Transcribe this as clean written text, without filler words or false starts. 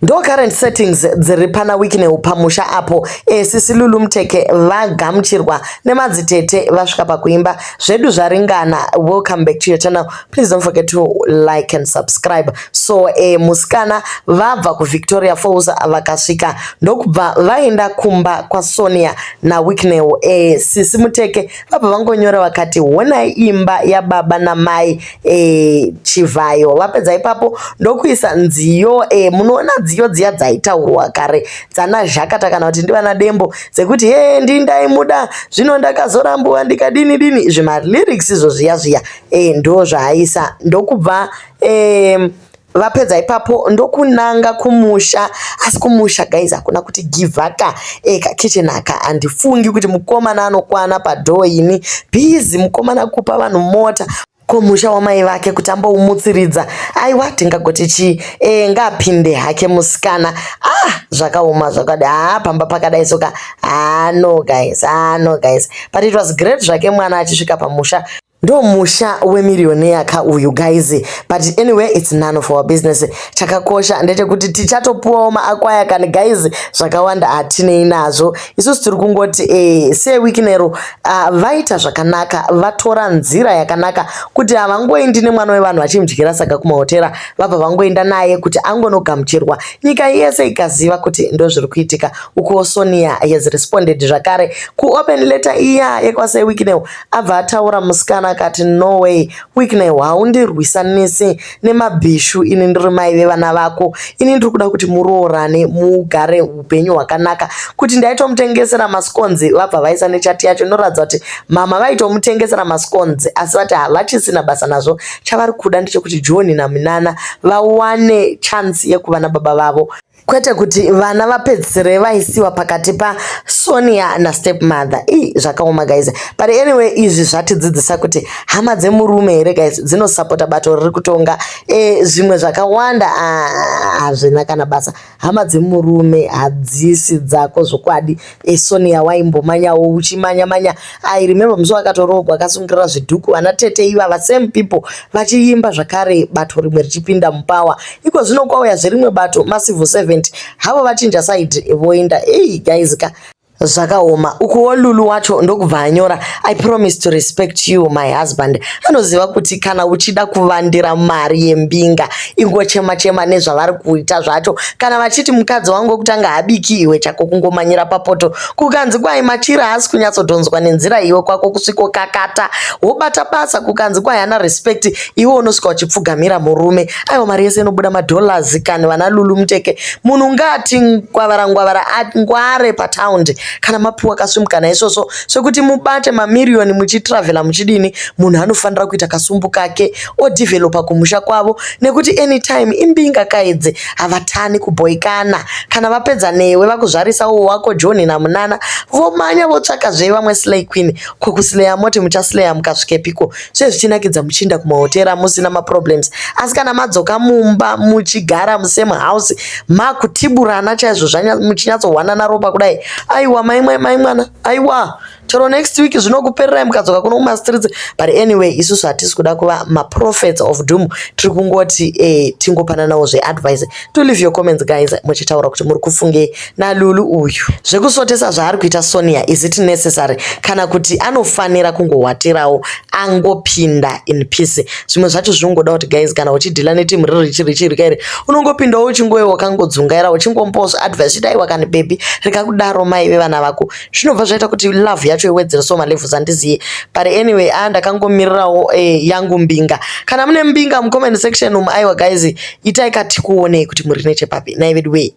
ndo current settings dziri pana Weekneu pamusha apo Sisi Lulu Muteke vagamuchirwa nemadzitete vasvika pakuimba zvedu zvaringana. Welcome back to your channel. Please don't forget to like and subscribe. So musikana vabva kuVictoria Falls vakasvika ndokubva vaenda kumba kwa Sonia na Weekneu. Sisi Muteke vabva vangonyora vakati honai imba yababa namai Chivayo. Vapedza ipapo ndokuisa nziyo munoona nziyo dziya dzaitaurwa kare dzana Zhakata kana kuti ndivana Dembo dzekuti ndindaimuda zvino ndakazorambuwa ndikadini dini zvima lyrics izvo zviya ndo zvaaisa ndokubva vapedza ipapo ndokunanga kumusha. Asi kumusha guys hakuna kuti givhaka kitchen aka handifungi kuti mukomana anokwana padoo ini busy mukomana kupa vanhu mota kumusha wamai vake kuti amboumutsiridza. Aiwa tingagoti chii ngapinde hake musikana zvakaoma zvakadi pamba pakadai soka no guys but it was great zvake mwana achisvika pamusha. Ndo musha wemiliyonea ka uyu guys, but anyway it's none of our business. Chakakosha ndechekuti tichatopuwawo maakwaya kani guys zvakawanda atinei nazvo. Isusu tiri kungoti seWeeknero vaita zvakanaka, vatora nzira yakanaka kuti havangoendi nemwana wevanhu vachimudyira saka kumahotera, vabva vangoenda naye kuti angonogamuchirwa. Nyika yese ikaziva kuti ndo zviri kuitika. Uko Sonia has responded zvakare kuopen letter iya yekwaseWeekneu abva ataura musikana akati no way Weekneu haundirwisanisi nemabhishu, ini ndiri mai vevana vako, ini ndiri kuda kuti muroorane mugare upenyu hwakanaka. Kuti ndaitomutengesera masconzi vabva vaisa nechati yacho inoratidza kuti mama vaitomutengesera masconzi asi vati havachisina basa nazvo. Chavari kuda ndechekuti John naMunana vawane chance yekuva nababa vavo, kwete kuti vana vapedzisire vaisiwa pakati pa Sonia na stepmother. Zvakaoma guys, but anyway izvi zvatidzidzisa kuti hama dzemurume here guys dzinosapota bato riri kutonga. Zvimwe zvakawanda hazvina kana basa. Hama dzemurume hadzisi dzako zvokwadi. Sonia waimbomanyawo uchimanya. I remember musi wakatorogwa akasungirira zvidhuku vana tete ivava same people vachiimba zvakare bato rimwe richipinda mupawa. Iko zvino kwauya zverimwe bato Massive 7 havo vachinja side voenda guys zvakaoma. Ukuwo Lulu wacho ndokubva anyora I promise to respect you my husband. Anoziva kuti kana uchida kuvandira mari yembinga ingochema nezvavari kuita zvacho. Kana vachiti mukadzi wangu kutanga habiki iwe chako kungomanyira papoto kukanzi kwai Machira hasi kunyatsodhonzwa nenzira iwe kwako kusviko kakata wobata basa kukanzi kwai hana respect iwe unosvika uchipfugamira murume. Aiwa mari yese inobuda madollars kana vana Lulu Muteke munhu ngati ngwavara ngware pataundi kana mapiwa kasumbuka naizvozvo zvekuti mubate mamiriyoni muchitravela muchidini. Munhu anofanira kuita kasumbuka kake odevelopa kumusha kwavo nekuti anytime imbinga kaedze havatani kuboikana. Kana vapedza newe vakuzvarisawo wako John naMunana vomanya votsvaka zvevamwe slay queen kokusileya moti muchasileya mukasvikepiko zvezvichinakidza muchinda kumahotera musina maproblems. Asi kana madzoka mumba muchigara musame house makutiburana chaizvo muchinyatsohwanana ropa kudai aiwa mai mwana aiwa chero next week zvinokuperera mukadzoka kuno kumastreets. But anyway isusu hatisi kuda kuva maprophets of doom, tiri kungoti tingopananawo zveadvice. To leave your comments guys muchitaura kuti muri kufungei naLulu uyu. Zvekusotesa zvaari kuita Sonia is it necessary kana kuti anofanira kungohwatirawo angopinda in peace? Zvimwe zvacho zvinongoda kuti guys kana uchidhila netimu riri richiri kaire unongopindawo uchingowe wakangodzungaira uchingombozo advice chidaiwa kana baby rikakudaro mai vevana vako zvinobva zvaita kuti love yacho iwedzere so malevels andiziye. But anyway ndakangomirirawo yangu mbinga. Kana mune mbinga mu comment section aiwa guys itai katikuonei kuti muri nechepapi naivedway.